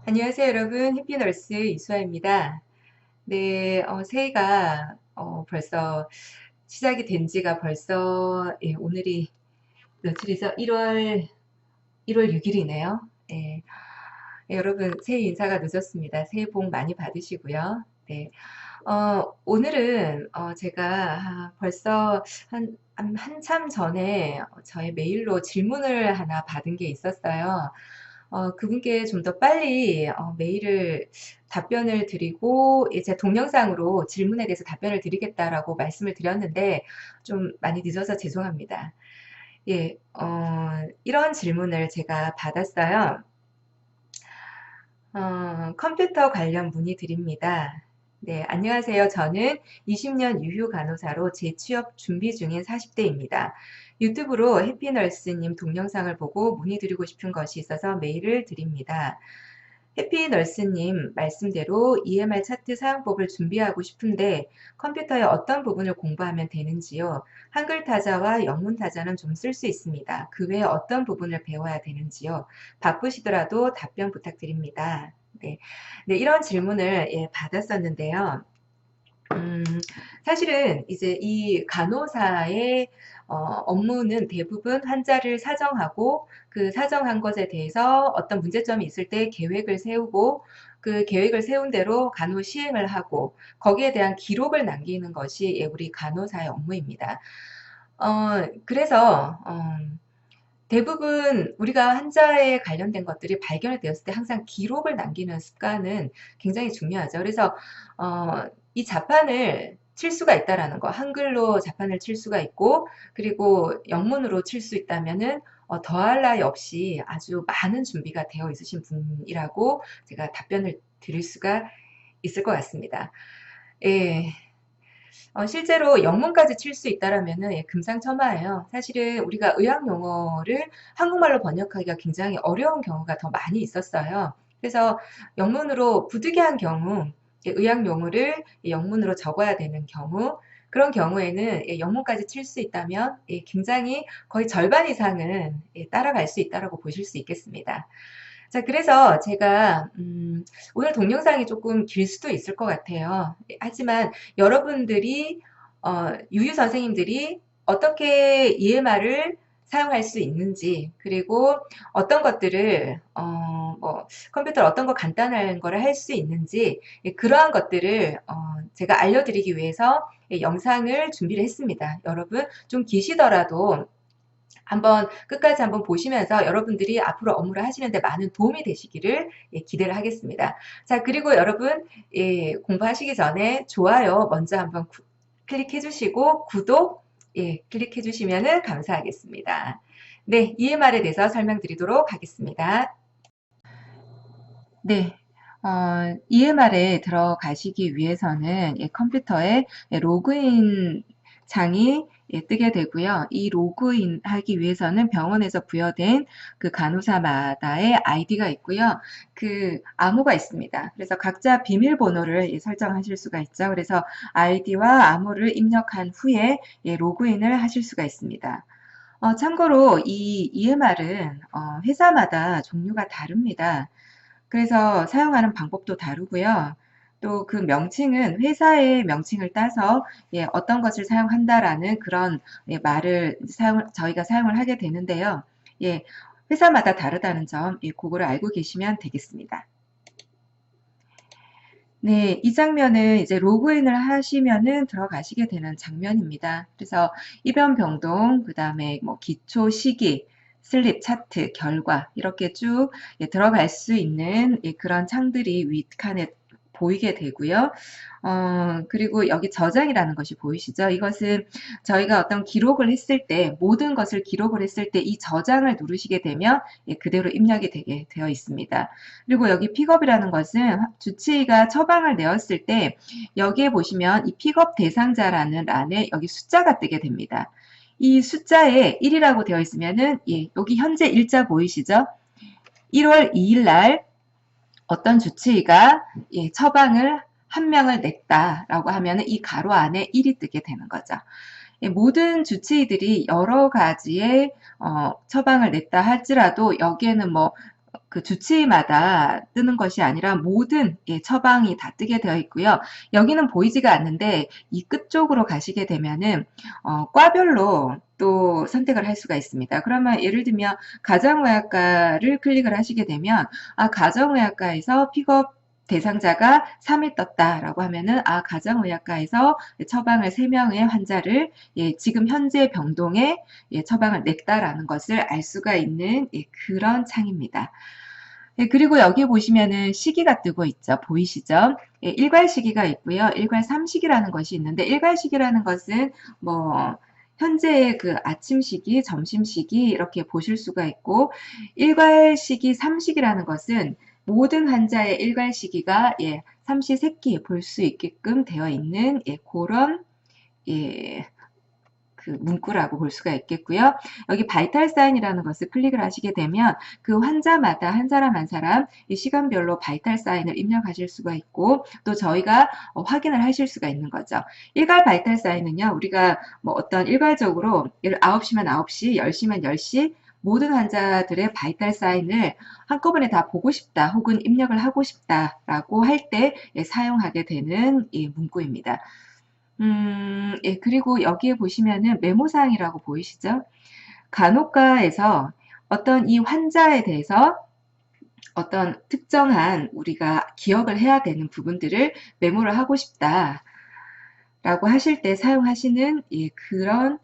안녕하세요, 여러분. 해피너스 이수아입니다. 네, 새해가 벌써 시작이 된 지가 벌써 오늘이 며칠이죠? 1월 6일이네요. 예, 여러분 새해 인사가 늦었습니다. 새해 복 많이 받으시고요. 네, 오늘은 제가 벌써 한참 전에 저의 메일로 질문을 하나 받은 게 있었어요. 그분께 좀 더 빨리 메일을 답변을 드리고 이제 동영상으로 질문에 대해서 답변을 드리겠다라고 말씀을 드렸는데 좀 많이 늦어서 죄송합니다. 예, 이런 질문을 제가 받았어요. 컴퓨터 관련 문의드립니다. 네, 안녕하세요. 저는 20년 유휴 간호사로 재취업 준비 중인 40대입니다. 유튜브로 해피널스님 동영상을 보고 문의드리고 싶은 것이 있어서 메일을 드립니다. 해피널스님 말씀대로 EMR 차트 사용법을 준비하고 싶은데 컴퓨터의 어떤 부분을 공부하면 되는지요? 한글 타자와 영문 타자는 좀 쓸 수 있습니다. 그 외에 어떤 부분을 배워야 되는지요? 바쁘시더라도 답변 부탁드립니다. 네, 네, 이런 질문을 받았었는데요. 음, 사실은 이제 이 간호사의 업무는 대부분 환자를 사정하고 그 사정한 것에 대해서 어떤 문제점이 있을 때 계획을 세우고 그 계획을 세운 대로 간호 시행을 하고 거기에 대한 기록을 남기는 것이 우리 간호사의 업무입니다. 그래서 대부분 우리가 환자에 관련된 것들이 발견이 되었을 때 항상 기록을 남기는 습관은 굉장히 중요하죠. 그래서 이 자판을 칠 수가 있다라는 거, 한글로 자판을 칠 수가 있고 그리고 영문으로 칠 수 있다면은 더할 나위 없이 아주 많은 준비가 되어 있으신 분이라고 제가 답변을 드릴 수가 있을 것 같습니다. 예. 실제로 영문까지 칠 수 있다라면은 금상첨화예요. 사실은 우리가 의학 용어를 한국말로 번역하기가 굉장히 어려운 경우가 더 많이 있었어요. 그래서 영문으로 부득이한 경우, 의학 용어를 영문으로 적어야 되는 경우, 그런 경우에는 영문까지 칠 수 있다면 굉장히 거의 절반 이상은 따라갈 수 있다라고 보실 수 있겠습니다. 자, 그래서 제가 오늘 동영상이 조금 길 수도 있을 것 같아요. 하지만 여러분들이 유유 선생님들이 어떻게 EMR을 사용할 수 있는지 그리고 어떤 것들을 뭐 컴퓨터로 어떤 거 간단한 거를 할 수 있는지 그러한 것들을 제가 알려드리기 위해서 영상을 준비를 했습니다. 여러분 좀 기시더라도 한번 끝까지 한번 보시면서 여러분들이 앞으로 업무를 하시는데 많은 도움이 되시기를 기대를 하겠습니다. 자, 그리고 여러분 공부하시기 전에 좋아요 먼저 한번 클릭해 주시고 구독 클릭해 주시면 감사하겠습니다. 네, EMR에 대해서 설명드리도록 하겠습니다. 네, EMR에 들어가시기 위해서는 컴퓨터에 로그인 장이 뜨게 되고요. 이 로그인 하기 위해서는 병원에서 부여된 그 간호사마다의 아이디가 있고요. 그 암호가 있습니다. 그래서 각자 비밀번호를 설정하실 수가 있죠. 그래서 아이디와 암호를 입력한 후에 로그인을 하실 수가 있습니다. 참고로 이 EMR은 회사마다 종류가 다릅니다. 그래서 사용하는 방법도 다르고요. 또 그 명칭은 회사의 명칭을 따서 어떤 것을 사용한다라는 그런 말을 저희가 사용을 하게 되는데요. 회사마다 다르다는 점 그거를 알고 계시면 되겠습니다. 네, 이 장면은 이제 로그인을 하시면은 들어가시게 되는 장면입니다. 그래서 입원 병동, 그 다음에 뭐 기초 시기, 슬립 차트, 결과 이렇게 쭉 들어갈 수 있는 그런 창들이 윗칸에 보이게 되고요. 그리고 여기 저장이라는 것이 보이시죠? 이것은 저희가 어떤 기록을 했을 때, 모든 것을 기록을 했을 때 이 저장을 누르시게 되면 그대로 입력이 되게 되어 있습니다. 그리고 여기 픽업이라는 것은 주치의가 처방을 내었을 때 여기에 보시면 이 픽업 대상자라는 란에 여기 숫자가 뜨게 됩니다. 이 숫자에 1이라고 되어 있으면은 여기 현재 일자 보이시죠? 1월 2일 날 어떤 주치의가 처방을 한 명을 냈다라고 하면은 이 가로 안에 1이 뜨게 되는 거죠. 모든 주치의들이 여러 가지의 처방을 냈다 할지라도 여기에는 뭐 그 주치의마다 뜨는 것이 아니라 모든 예, 처방이 다 뜨게 되어 있고요. 여기는 보이지가 않는데 이 끝쪽으로 가시게 되면은 과별로 또 선택을 할 수가 있습니다. 그러면 예를 들면 가정의학과를 클릭을 하시게 되면 가정의학과에서 픽업 대상자가 3이 떴다라고 하면은 가정의학과에서 처방을 3명의 환자를 예, 지금 현재 병동에 예, 처방을 냈다라는 것을 알 수가 있는 예, 그런 창입니다. 예, 그리고 여기 보시면은 시기가 뜨고 있죠. 보이시죠? 예, 일괄 시기가 있고요. 일괄 3시기라는 것이 있는데 일괄 시기라는 것은 뭐 현재의 그 아침 시기, 점심 시기 이렇게 보실 수가 있고 일괄 시기, 3시기라는 것은 모든 환자의 일괄 시기가 예, 삼시세끼 볼 수 있게끔 되어 있는 예, 그런 예, 그 문구라고 볼 수가 있겠고요. 여기 바이탈 사인이라는 것을 클릭을 하시게 되면 그 환자마다 한 사람 한 사람 이 시간별로 바이탈 사인을 입력하실 수가 있고 또 저희가 확인을 하실 수가 있는 거죠. 일괄 바이탈 사인은요. 우리가 뭐 어떤 일괄적으로 9시면 9시, 10시면 10시 모든 환자들의 바이탈 사인을 한꺼번에 다 보고 싶다 혹은 입력을 하고 싶다라고 할 때 사용하게 되는 이 문구입니다. 예, 그리고 여기에 보시면은 메모사항이라고 보이시죠? 간호과에서 어떤 이 환자에 대해서 어떤 특정한 우리가 기억을 해야 되는 부분들을 메모를 하고 싶다라고 하실 때 사용하시는 예, 그런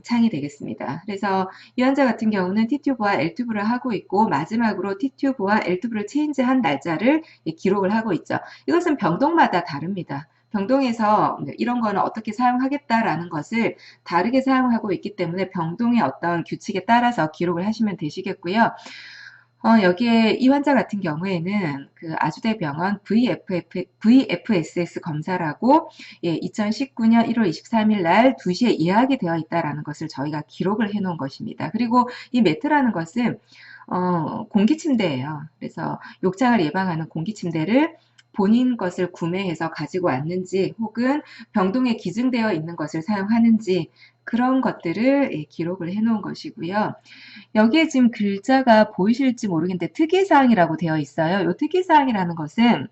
창이 되겠습니다. 그래서 이 환자 같은 경우는 T튜브와 L튜브를 하고 있고 마지막으로 T튜브와 L튜브를 체인지한 날짜를 예, 기록을 하고 있죠. 이것은 병동마다 다릅니다. 병동에서 이런 거는 어떻게 사용하겠다라는 것을 다르게 사용하고 있기 때문에 병동의 어떤 규칙에 따라서 기록을 하시면 되시겠고요. 여기에 이 환자 같은 경우에는 그 아주대병원 VFSS 검사라고 예, 2019년 1월 23일 날 2시에 예약이 되어 있다라는 것을 저희가 기록을 해 놓은 것입니다. 그리고 이 매트라는 것은 공기침대예요. 그래서 욕창을 예방하는 공기침대를 본인 것을 구매해서 가지고 왔는지 혹은 병동에 기증되어 있는 것을 사용하는지 그런 것들을 예, 기록을 해 놓은 것이고요. 여기에 지금 글자가 보이실지 모르겠는데 특이사항이라고 되어 있어요. 이 특이사항이라는 것은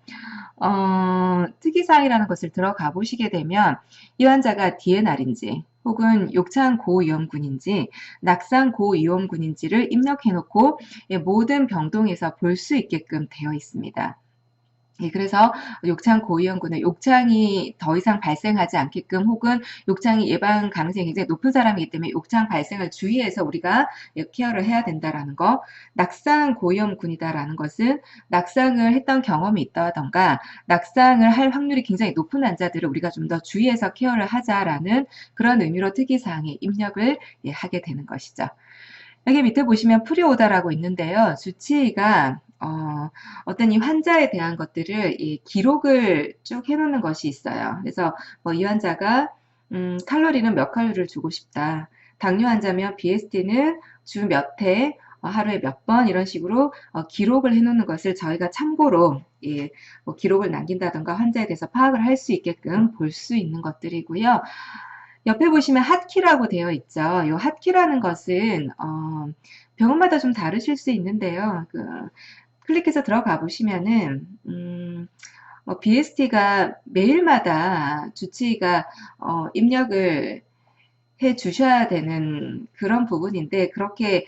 특이사항이라는 것을 들어가 보시게 되면 이 환자가 DNR인지 혹은 욕창 고위험군인지 낙상 고위험군인지를 입력해 놓고 예, 모든 병동에서 볼 수 있게끔 되어 있습니다. 예, 그래서 욕창 고위험군은 욕창이 더 이상 발생하지 않게끔 혹은 욕창이 예방 가능성이 굉장히 높은 사람이기 때문에 욕창 발생을 주의해서 우리가 케어를 해야 된다라는 거. 낙상 고위험군이다라는 것은 낙상을 했던 경험이 있다던가 낙상을 할 확률이 굉장히 높은 환자들을 우리가 좀 더 주의해서 케어를 하자라는 그런 의미로 특이사항에 입력을 예, 하게 되는 것이죠. 여기 밑에 보시면 프리오더라고 있는데요. 주치의가 어떤 이 환자에 대한 것들을 이 기록을 쭉 해놓는 것이 있어요. 그래서 뭐 이 환자가 칼로리는 몇 칼로리를 주고 싶다. 당뇨 환자면 BST는 주 몇 회, 하루에 몇 번 이런 식으로 기록을 해놓는 것을 저희가 참고로 예, 뭐 기록을 남긴다던가 환자에 대해서 파악을 할 수 있게끔 볼 수 있는 것들이고요. 옆에 보시면 핫키라고 되어 있죠. 이 핫키라는 것은 병원마다 좀 다르실 수 있는데요. 클릭해서 들어가 보시면은 BST가 매일마다 주치의가 입력을 해 주셔야 되는 그런 부분인데 그렇게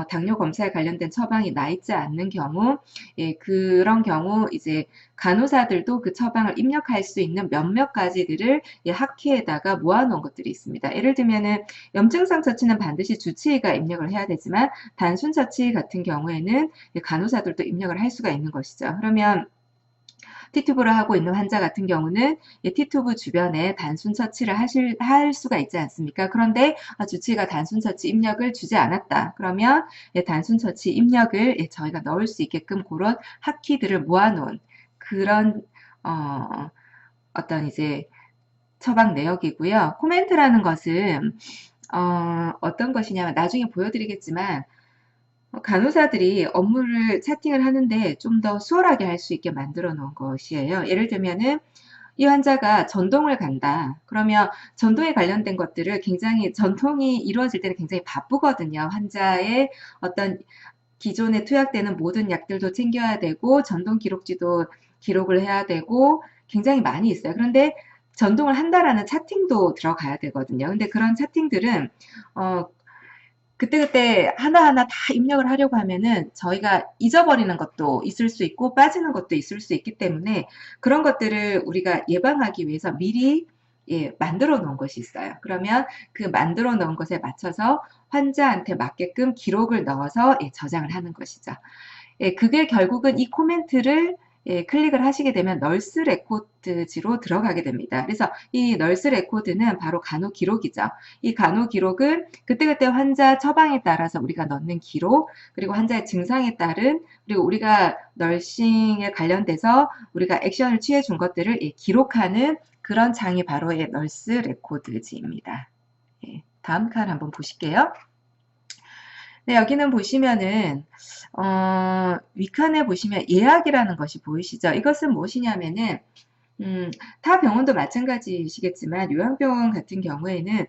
당뇨 검사에 관련된 처방이 나 있지 않는 경우 예, 그런 경우 이제 간호사들도 그 처방을 입력할 수 있는 몇몇 가지들을 예, 학회에다가 모아놓은 것들이 있습니다. 예를 들면은 염증상 처치는 반드시 주치의가 입력을 해야 되지만 단순 처치 같은 경우에는 예, 간호사들도 입력을 할 수가 있는 것이죠. 그러면 T튜브를 하고 있는 환자 같은 경우는 T튜브 주변에 단순 처치를 할 수가 있지 않습니까? 그런데 주치의가 단순 처치 입력을 주지 않았다. 그러면 단순 처치 입력을 저희가 넣을 수 있게끔 그런 핫키들을 모아놓은 그런 어떤 이제 처방 내역이고요. 코멘트라는 것은 어떤 것이냐면 나중에 보여드리겠지만 간호사들이 업무를 차팅을 하는데 좀 더 수월하게 할 수 있게 만들어 놓은 것이에요. 예를 들면은 이 환자가 전동을 간다. 그러면 전동에 관련된 것들을 굉장히 전통이 이루어질 때는 굉장히 바쁘거든요. 환자의 어떤 기존에 투약되는 모든 약들도 챙겨야 되고 전동 기록지도 기록을 해야 되고 굉장히 많이 있어요. 그런데 전동을 한다라는 차팅도 들어가야 되거든요. 근데 그런 차팅들은 그때그때 하나하나 다 입력을 하려고 하면은 저희가 잊어버리는 것도 있을 수 있고 빠지는 것도 있을 수 있기 때문에 그런 것들을 우리가 예방하기 위해서 미리 만들어 놓은 것이 있어요. 그러면 그 만들어 놓은 것에 맞춰서 환자한테 맞게끔 기록을 넣어서 저장을 하는 것이죠. 그게 결국은 이 코멘트를 클릭을 하시게 되면 널스 레코드지로 들어가게 됩니다. 그래서 이 널스 레코드는 바로 간호 기록이죠. 이 간호 기록은 그때그때 환자 처방에 따라서 우리가 넣는 기록, 그리고 환자의 증상에 따른, 그리고 우리가 널싱에 관련돼서 우리가 액션을 취해 준 것들을 기록하는 그런 장이 바로 널스 레코드지입니다. 다음 칸 한번 보실게요. 네, 여기는 보시면은 위칸에 보시면 예약이라는 것이 보이시죠? 이것은 무엇이냐면은 타 병원도 마찬가지시겠지만 요양병원 같은 경우에는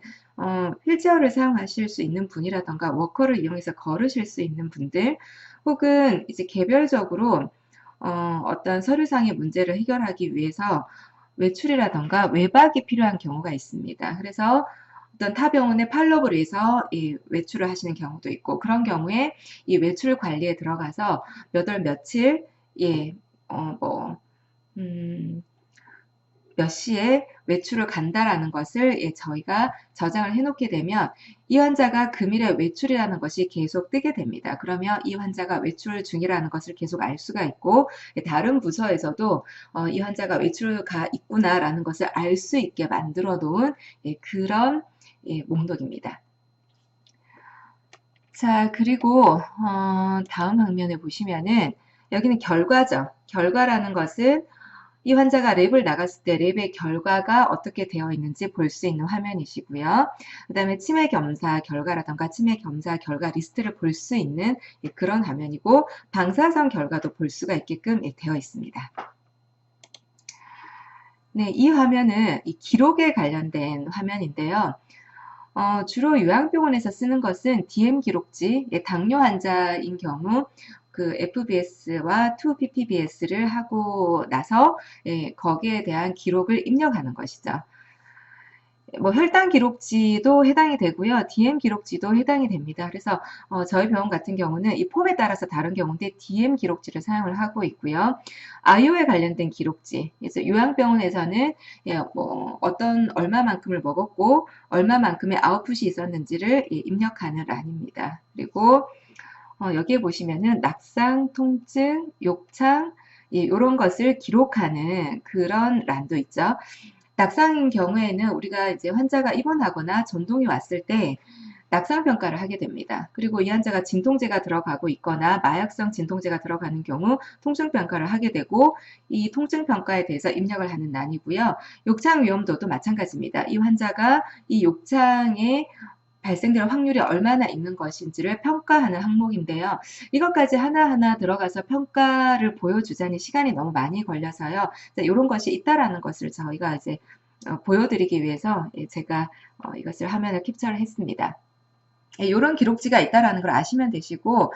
휠체어를 사용하실 수 있는 분이라던가 워커를 이용해서 걸으실 수 있는 분들 혹은 이제 개별적으로 어떤 서류상의 문제를 해결하기 위해서 외출이라던가 외박이 필요한 경우가 있습니다. 그래서 어떤 타 병원의 팔로업을 위해서 이 외출을 하시는 경우도 있고 그런 경우에 이 외출 관리에 들어가서 몇 월 며칠 몇 시에 외출을 간다라는 것을 저희가 저장을 해놓게 되면 이 환자가 금일에 외출이라는 것이 계속 뜨게 됩니다. 그러면 이 환자가 외출 중이라는 것을 계속 알 수가 있고 다른 부서에서도 이 환자가 외출가 있구나라는 것을 알 수 있게 만들어 놓은 그런 목록입니다. 자, 그리고 다음 화면에 보시면은 여기는 결과죠. 결과라는 것은 이 환자가 랩을 나갔을 때 랩의 결과가 어떻게 되어 있는지 볼 수 있는 화면이시고요. 그 다음에 치매 겸사 결과라던가 치매 겸사 결과 리스트를 볼 수 있는 그런 화면이고 방사선 결과도 볼 수가 있게끔 되어 있습니다. 네, 이 화면은 이 기록에 관련된 화면인데요. 주로 요양병원에서 쓰는 것은 DM 기록지, 당뇨 환자인 경우 그 FBS와 2PPBS를 하고 나서 거기에 대한 기록을 입력하는 것이죠. 뭐 혈당 기록지도 해당이 되고요. DM 기록지도 해당이 됩니다. 그래서 저희 병원 같은 경우는 이 폼에 따라서 다른 경우인데 DM 기록지를 사용을 하고 있고요. 아이오에 관련된 기록지, 그래서 요양병원에서는 뭐 어떤 얼마만큼을 먹었고 얼마만큼의 아웃풋이 있었는지를 입력하는 란입니다. 그리고 여기에 보시면은 낙상, 통증, 욕창 이런 것을 기록하는 그런 란도 있죠. 낙상인 경우에는 우리가 이제 환자가 입원하거나 전동이 왔을 때 낙상 평가를 하게 됩니다. 그리고 이 환자가 진통제가 들어가고 있거나 마약성 진통제가 들어가는 경우 통증 평가를 하게 되고 이 통증 평가에 대해서 입력을 하는 난이고요. 욕창 위험도도 마찬가지입니다. 이 환자가 이 욕창에 발생될 확률이 얼마나 있는 것인지를 평가하는 항목인데요. 이것까지 하나하나 들어가서 평가를 보여주자니 시간이 너무 많이 걸려서요. 이런 것이 있다라는 것을 저희가 이제 보여드리기 위해서 제가 이것을 화면을 캡처를 했습니다. 이런 기록지가 있다라는 걸 아시면 되시고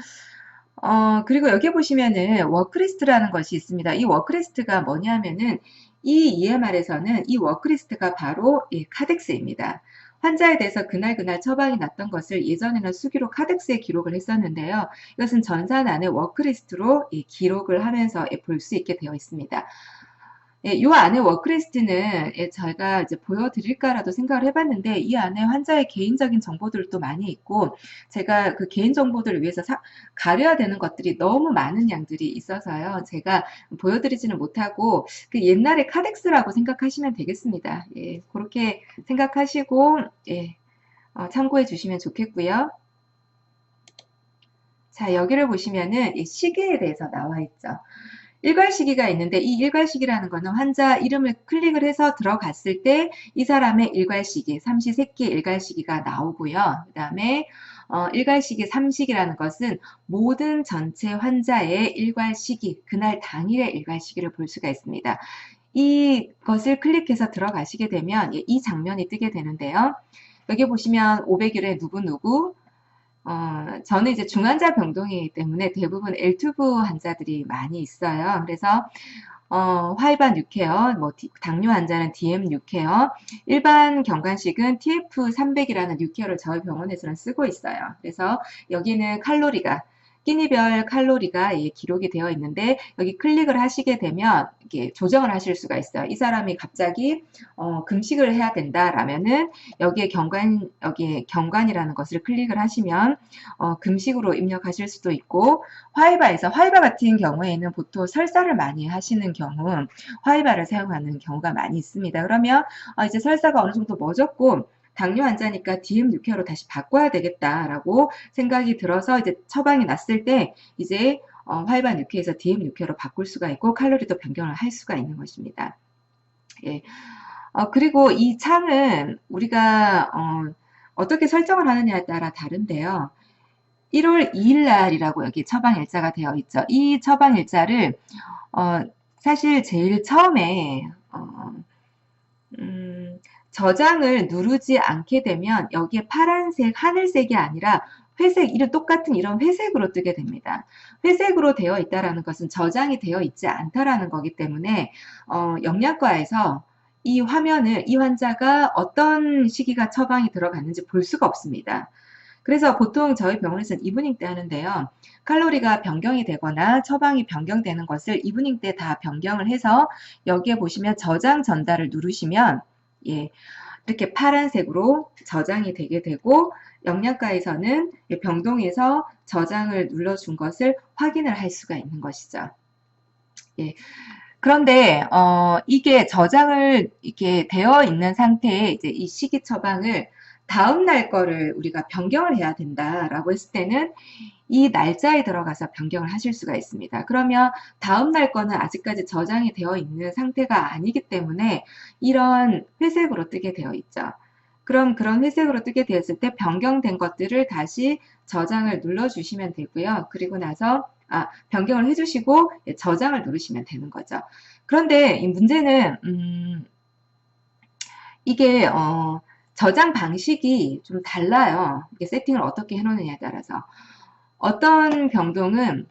그리고 여기 보시면은 워크리스트라는 것이 있습니다. 이 워크리스트가 뭐냐면은 이 EMR에서는 이 워크리스트가 바로 카덱스입니다. 환자에 대해서 그날 처방이 났던 것을 예전에는 수기로 카덱스에 기록을 했었는데요. 이것은 전산안의 워크리스트로 기록을 하면서 볼 수 있게 되어 있습니다. 이 안에 워크리스트는 저희가 이제 보여드릴까라도 생각을 해봤는데 이 안에 환자의 개인적인 정보들도 많이 있고 제가 그 개인 정보들을 위해서 가려야 되는 것들이 너무 많은 양들이 있어서요. 제가 보여드리지는 못하고 그 옛날에 카덱스라고 생각하시면 되겠습니다. 그렇게 생각하시고 참고해 주시면 좋겠고요. 자, 여기를 보시면은 시기에 대해서 나와 있죠. 일괄 시기가 있는데 이 일괄 시기라는 거는 환자 이름을 클릭을 해서 들어갔을 때 이 사람의 일괄 시기, 삼시세끼 일괄 시기가 나오고요. 그 다음에 일괄 시기, 삼식이라는 것은 모든 전체 환자의 일괄 시기, 그날 당일의 일괄 시기를 볼 수가 있습니다. 이것을 클릭해서 들어가시게 되면 이 장면이 뜨게 되는데요. 여기 보시면 500일에 누구누구, 저는 이제 중환자 병동이기 때문에 대부분 L2부 환자들이 많이 있어요. 그래서 화이반 6케어, 뭐 당뇨 환자는 DM 6케어, 일반 경관식은 TF 300이라는 6케어를 저희 병원에서는 쓰고 있어요. 그래서 여기는 칼로리가 끼니별 칼로리가 기록이 되어 있는데 여기 클릭을 하시게 되면 이렇게 조정을 하실 수가 있어요. 이 사람이 갑자기 금식을 해야 된다라면은 여기에 경관이라는 것을 클릭을 하시면 금식으로 입력하실 수도 있고 화이바 같은 경우에는 보통 설사를 많이 하시는 경우 화이바를 사용하는 경우가 많이 있습니다. 그러면 이제 설사가 어느 정도 멎었고 당뇨 환자니까 DM6케어로 다시 바꿔야 되겠다라고 생각이 들어서 이제 처방이 났을 때 이제 화이바 6케에서 DM6케어로 바꿀 수가 있고 칼로리도 변경을 할 수가 있는 것입니다. 예. 그리고 이 창은 우리가 어떻게 설정을 하느냐에 따라 다른데요. 1월 2일 날이라고 여기 처방 일자가 되어 있죠. 이 처방 일자를 사실 제일 처음에 저장을 누르지 않게 되면 여기에 파란색, 하늘색이 아니라 회색, 똑같은 이런 회색으로 뜨게 됩니다. 회색으로 되어 있다라는 것은 저장이 되어 있지 않다라는 거기 때문에 영양과에서 이 화면을 이 환자가 어떤 시기가 처방이 들어갔는지 볼 수가 없습니다. 그래서 보통 저희 병원에서는 이브닝 때 하는데요. 칼로리가 변경이 되거나 처방이 변경되는 것을 이브닝 때 다 변경을 해서 여기에 보시면 저장 전달을 누르시면 이렇게 파란색으로 저장이 되게 되고 영양과에서는 병동에서 저장을 눌러준 것을 확인을 할 수가 있는 것이죠. 그런데 이게 저장을 이렇게 되어 있는 상태에 이제 이 시기 처방을 다음 날 거를 우리가 변경을 해야 된다라고 했을 때는 이 날짜에 들어가서 변경을 하실 수가 있습니다. 그러면 다음 날 거는 아직까지 저장이 되어 있는 상태가 아니기 때문에 이런 회색으로 뜨게 되어 있죠. 그럼 그런 회색으로 뜨게 되었을 때 변경된 것들을 다시 저장을 눌러주시면 되고요. 그리고 나서 변경을 해주시고 저장을 누르시면 되는 거죠. 그런데 이 문제는 이게 저장 방식이 좀 달라요. 이게 세팅을 어떻게 해놓느냐에 따라서. 어떤 병동은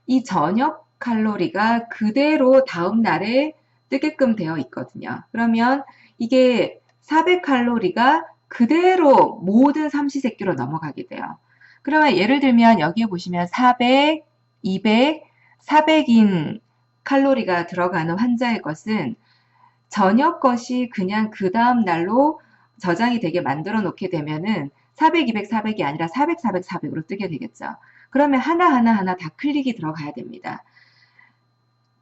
이 저녁 칼로리가 그대로 다음 날에 뜨게끔 되어 있거든요. 그러면 이게 400칼로리가 그대로 모든 삼시세끼로 넘어가게 돼요. 그러면 예를 들면 여기에 보시면 400, 200, 400인 칼로리가 들어가는 환자의 것은 저녁 것이 그냥 그 다음 날로 저장이 되게 만들어 놓게 되면은 400, 200, 400이 아니라 400, 400, 400으로 뜨게 되겠죠. 그러면 하나 다 클릭이 들어가야 됩니다.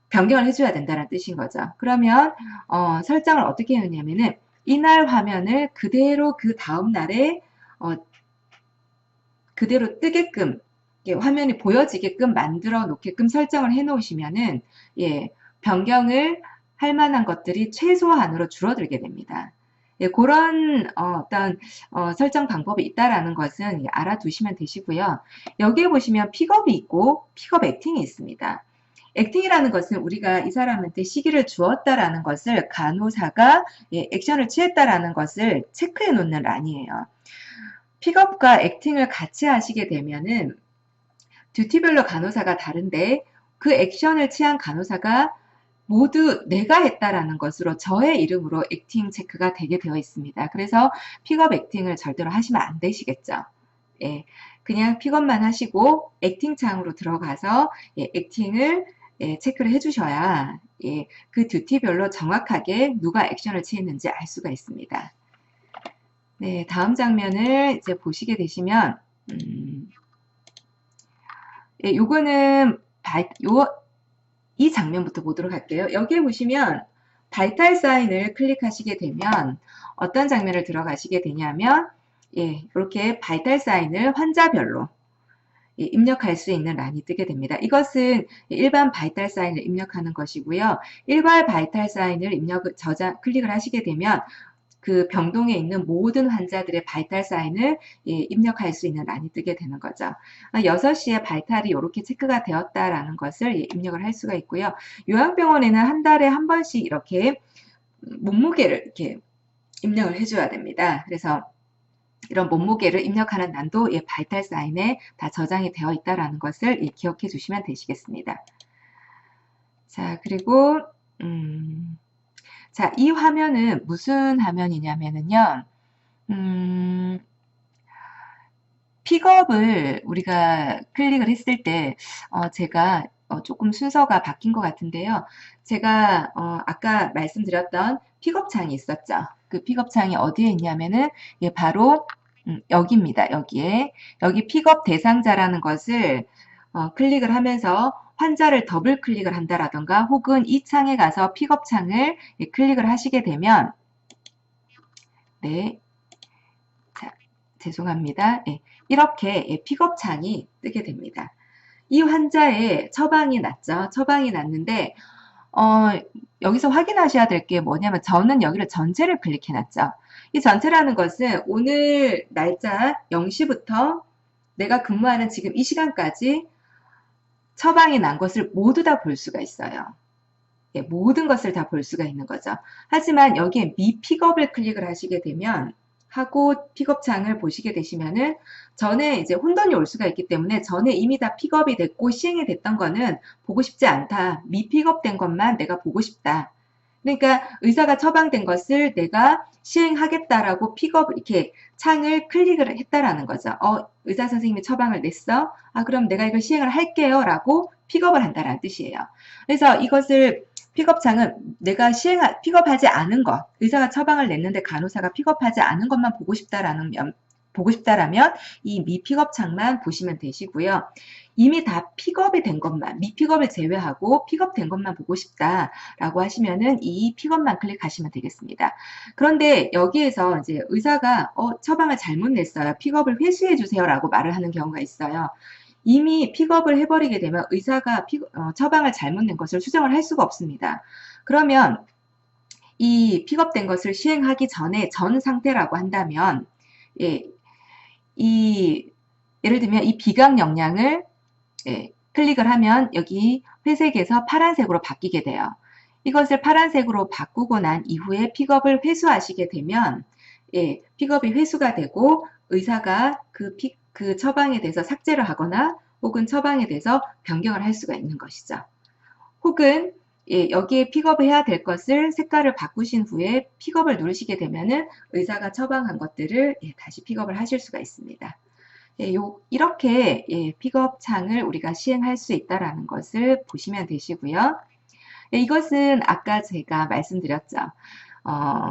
변경을 해줘야 된다는 뜻인 거죠. 그러면 설정을 어떻게 했냐면은 이날 화면을 그대로 그 다음 날에 그대로 뜨게끔 화면이 보여지게끔 만들어 놓게끔 설정을 해 놓으시면은 변경을 할 만한 것들이 최소한으로 줄어들게 됩니다. 그런 어떤 설정 방법이 있다라는 것은 알아두시면 되시고요. 여기에 보시면 픽업이 있고 픽업 액팅이 있습니다. 액팅이라는 것은 우리가 이 사람한테 시기를 주었다라는 것을 간호사가 액션을 취했다라는 것을 체크해 놓는 란이에요. 픽업과 액팅을 같이 하시게 되면은 듀티별로 간호사가 다른데 그 액션을 취한 간호사가 모두 내가 했다라는 것으로 저의 이름으로 액팅 체크가 되게 되어 있습니다. 그래서 픽업 액팅을 절대로 하시면 안 되시겠죠. 그냥 픽업만 하시고 액팅 창으로 들어가서 액팅을 체크를 해주셔야 그 듀티별로 정확하게 누가 액션을 취했는지 알 수가 있습니다. 네, 다음 장면을 이제 보시게 되시면 요거는 이 장면부터 보도록 할게요. 여기에 보시면 바이탈 사인을 클릭하시게 되면 어떤 장면을 들어가시게 되냐면 이렇게 바이탈 사인을 환자별로 입력할 수 있는 란이 뜨게 됩니다. 이것은 일반 바이탈 사인을 입력하는 것이고요. 일괄 바이탈 사인을 클릭을 하시게 되면 그 병동에 있는 모든 환자들의 바이탈 사인을 입력할 수 있는 란이 뜨게 되는 거죠. 6시에 바이탈이 이렇게 체크가 되었다라는 것을 입력을 할 수가 있고요. 요양병원에는 한 달에 한 번씩 이렇게 몸무게를 이렇게 입력을 해줘야 됩니다. 그래서 이런 몸무게를 입력하는 난도 바이탈 사인에 다 저장이 되어 있다는 것을 기억해 주시면 되시겠습니다. 자, 그리고 자, 이 화면은 무슨 화면이냐면요. 픽업을 우리가 클릭을 했을 때 제가 조금 순서가 바뀐 것 같은데요. 제가 아까 말씀드렸던 픽업 창이 있었죠. 그 픽업 창이 어디에 있냐면은 바로 여기입니다. 여기 픽업 대상자라는 것을 클릭을 하면서 환자를 더블 클릭을 한다라던가 혹은 이 창에 가서 픽업 창을 클릭을 하시게 되면 네, 자, 죄송합니다. 이렇게 픽업 창이 뜨게 됩니다. 이 환자의 처방이 났죠. 처방이 났는데 여기서 확인하셔야 될 게 뭐냐면 저는 여기를 전체를 클릭해 놨죠. 이 전체라는 것은 오늘 날짜 0시부터 내가 근무하는 지금 이 시간까지 처방이 난 것을 모두 다 볼 수가 있어요. 모든 것을 다 볼 수가 있는 거죠. 하지만 여기에 미픽업을 클릭을 하시게 되면 하고 픽업 창을 보시게 되시면은 전에 이제 혼돈이 올 수가 있기 때문에 전에 이미 다 픽업이 됐고 시행이 됐던 거는 보고 싶지 않다. 미픽업된 것만 내가 보고 싶다. 그러니까 의사가 처방된 것을 내가 시행하겠다라고 픽업 이렇게 창을 클릭을 했다라는 거죠. 의사 선생님이 처방을 냈어. 그럼 내가 이걸 시행을 할게요라고 픽업을 한다라는 뜻이에요. 그래서 이것을 픽업창은 내가 픽업하지 않은 것, 의사가 처방을 냈는데 간호사가 픽업하지 않은 것만 보고 싶다라면 이 미픽업창만 보시면 되시고요. 이미 다 픽업이 된 것만, 미픽업을 제외하고 픽업된 것만 보고 싶다라고 하시면은 이 픽업만 클릭하시면 되겠습니다. 그런데 여기에서 이제 의사가 처방을 잘못 냈어요. 픽업을 회수해 주세요라고 말을 하는 경우가 있어요. 이미 픽업을 해버리게 되면 의사가 처방을 잘못 낸 것을 수정을 할 수가 없습니다. 그러면 이 픽업된 것을 시행하기 전에 전 상태라고 한다면 예를 들면 이 비강 영양을 클릭을 하면 여기 회색에서 파란색으로 바뀌게 돼요. 이것을 파란색으로 바꾸고 난 이후에 픽업을 회수하시게 되면 픽업이 회수가 되고 의사가 그 처방에 대해서 삭제를 하거나 혹은 처방에 대해서 변경을 할 수가 있는 것이죠. 혹은 여기에 픽업을 해야 될 것을 색깔을 바꾸신 후에 픽업을 누르시게 되면은 의사가 처방한 것들을 다시 픽업을 하실 수가 있습니다. 이렇게 픽업 창을 우리가 시행할 수 있다는 것을 보시면 되시고요. 이것은 아까 제가 말씀드렸죠.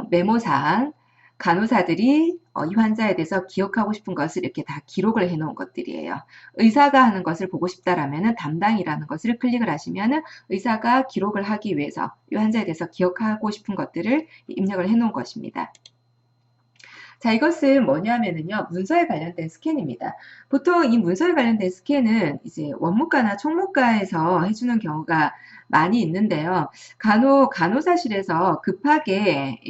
메모상 간호사들이 이 환자에 대해서 기억하고 싶은 것을 이렇게 다 기록을 해 놓은 것들이에요. 의사가 하는 것을 보고 싶다라면 담당이라는 것을 클릭을 하시면 의사가 기록을 하기 위해서 이 환자에 대해서 기억하고 싶은 것들을 입력을 해 놓은 것입니다. 자, 이것은 뭐냐면요. 문서에 관련된 스캔입니다. 보통 이 문서에 관련된 스캔은 이제 원무과나 총무과에서 해주는 경우가 많이 있는데요. 간호사실에서 급하게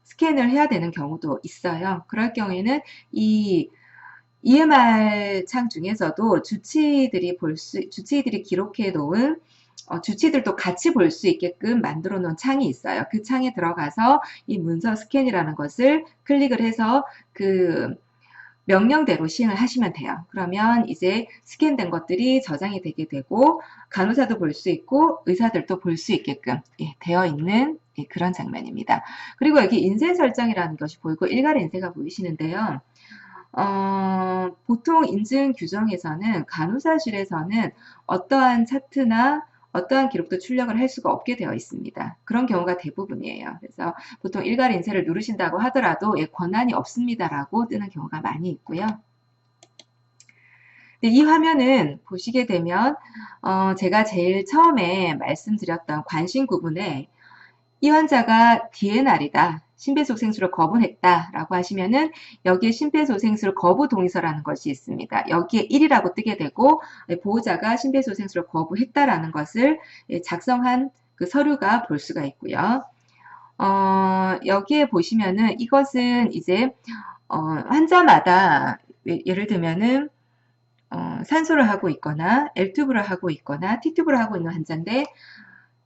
스캔을 해야 되는 경우도 있어요. 그럴 경우에는 이 EMR 창 중에서도 주치의들이 기록해 놓은 주치들도 같이 볼 수 있게끔 만들어 놓은 창이 있어요. 그 창에 들어가서 이 문서 스캔이라는 것을 클릭을 해서 그 명령대로 시행을 하시면 돼요. 그러면 이제 스캔된 것들이 저장이 되게 되고 간호사도 볼 수 있고 의사들도 볼 수 있게끔 되어 있는 그런 장면입니다. 그리고 여기 인쇄 설정이라는 것이 보이고 일괄 인쇄가 보이시는데요. 보통 인증 규정에서는 간호사실에서는 어떠한 차트나 어떠한 기록도 출력을 할 수가 없게 되어 있습니다. 그런 경우가 대부분이에요. 그래서 보통 일괄 인쇄를 누르신다고 하더라도 권한이 없습니다라고 뜨는 경우가 많이 있고요. 이 화면은 보시게 되면 제가 제일 처음에 말씀드렸던 관심 구분에 이 환자가 DNR이다. 심폐소생술을 거부했다라고 하시면은 여기에 심폐소생술 거부 동의서라는 것이 있습니다. 여기에 1이라고 뜨게 되고 보호자가 심폐소생술을 거부했다라는 것을 작성한 그 서류가 볼 수가 있고요. 여기에 보시면은 이것은 이제 환자마다 예를 들면은 산소를 하고 있거나 L튜브를 하고 있거나 T튜브를 하고 있는 환자인데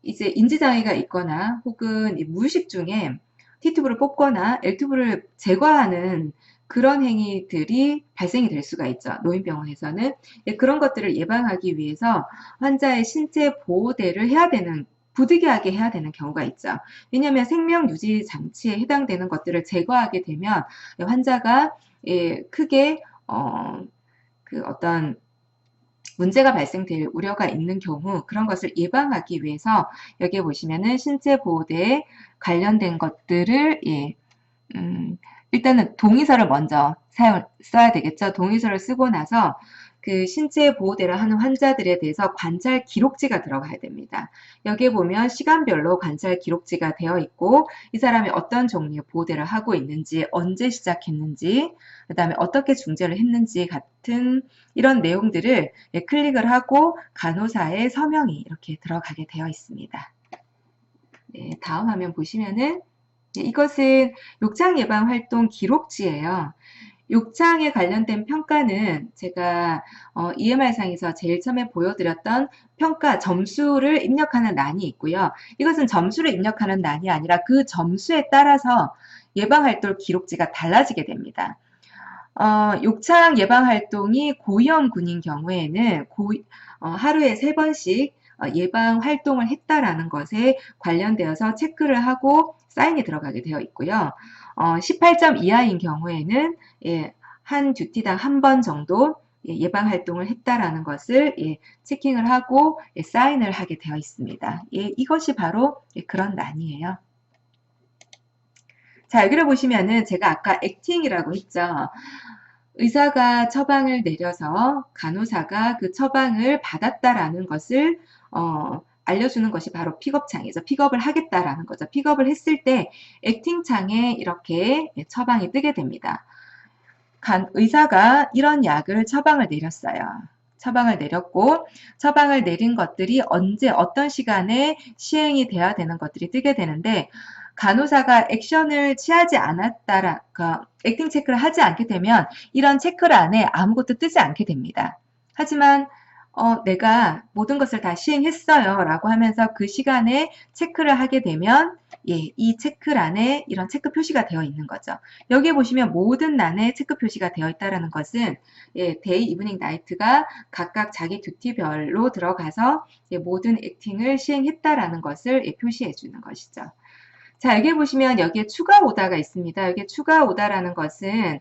이제 인지장애가 있거나 혹은 무의식 중에 T튜브를 뽑거나 L튜브를 제거하는 그런 행위들이 발생이 될 수가 있죠. 노인병원에서는. 예, 그런 것들을 예방하기 위해서 환자의 신체 보호대를 해야 되는 부득이하게 해야 되는 경우가 있죠. 왜냐하면 생명 유지 장치에 해당되는 것들을 제거하게 되면 환자가 예, 크게 그 어떤 문제가 발생될 우려가 있는 경우 그런 것을 예방하기 위해서 여기에 보시면은 신체 보호대에 관련된 것들을 예, 일단은 동의서를 먼저 써야 되겠죠. 동의서를 쓰고 나서 그 신체 보호대를 하는 환자들에 대해서 관찰 기록지가 들어가야 됩니다. 여기에 보면 시간별로 관찰 기록지가 되어 있고 이 사람이 어떤 종류의 보호대를 하고 있는지, 언제 시작했는지, 그 다음에 어떻게 중재를 했는지 같은 이런 내용들을 클릭을 하고 간호사의 서명이 이렇게 들어가게 되어 있습니다. 네, 다음 화면 보시면은 이것은 욕창 예방 활동 기록지예요. 욕창에 관련된 평가는 제가 EMR상에서 제일 처음에 보여드렸던 평가 점수를 입력하는 란이 있고요. 이것은 점수를 입력하는 란이 아니라 그 점수에 따라서 예방활동 기록지가 달라지게 됩니다. 욕창 예방활동이 고위험군인 경우에는 하루에 3번씩 예방 활동을 했다라는 것에 관련되어서 체크를 하고 사인이 들어가게 되어 있고요. 18점 이하인 경우에는 예, 한 듀티당 한 번 정도 예방 활동을 했다라는 것을 체킹을 하고 사인을 하게 되어 있습니다. 이것이 바로 그런 란이에요. 자, 여기를 보시면은 제가 아까 액팅이라고 했죠. 의사가 처방을 내려서 간호사가 그 처방을 받았다라는 것을 알려주는 것이 바로 픽업창이죠. 픽업을 하겠다라는 거죠. 픽업을 했을 때 액팅창에 이렇게 처방이 뜨게 됩니다. 의사가 이런 약을 처방을 내렸어요. 처방을 내렸고 처방을 내린 것들이 언제 어떤 시간에 시행이 돼야 되는 것들이 뜨게 되는데 간호사가 액션을 취하지 않았다라, 그러니까 액팅 체크를 하지 않게 되면 이런 체크란에 아무것도 뜨지 않게 됩니다. 하지만 내가 모든 것을 다 시행했어요 라고 하면서 그 시간에 체크를 하게 되면 이 체크란에 이런 체크 표시가 되어 있는 거죠. 여기에 보시면 모든 란에 체크 표시가 되어 있다는 것은 데이, 이브닝, 나이트가 각각 자기 듀티별로 들어가서 모든 액팅을 시행했다라는 것을 표시해 주는 것이죠. 자, 여기 보시면 여기에 추가 오다가 있습니다. 여기에 추가 오다라는 것은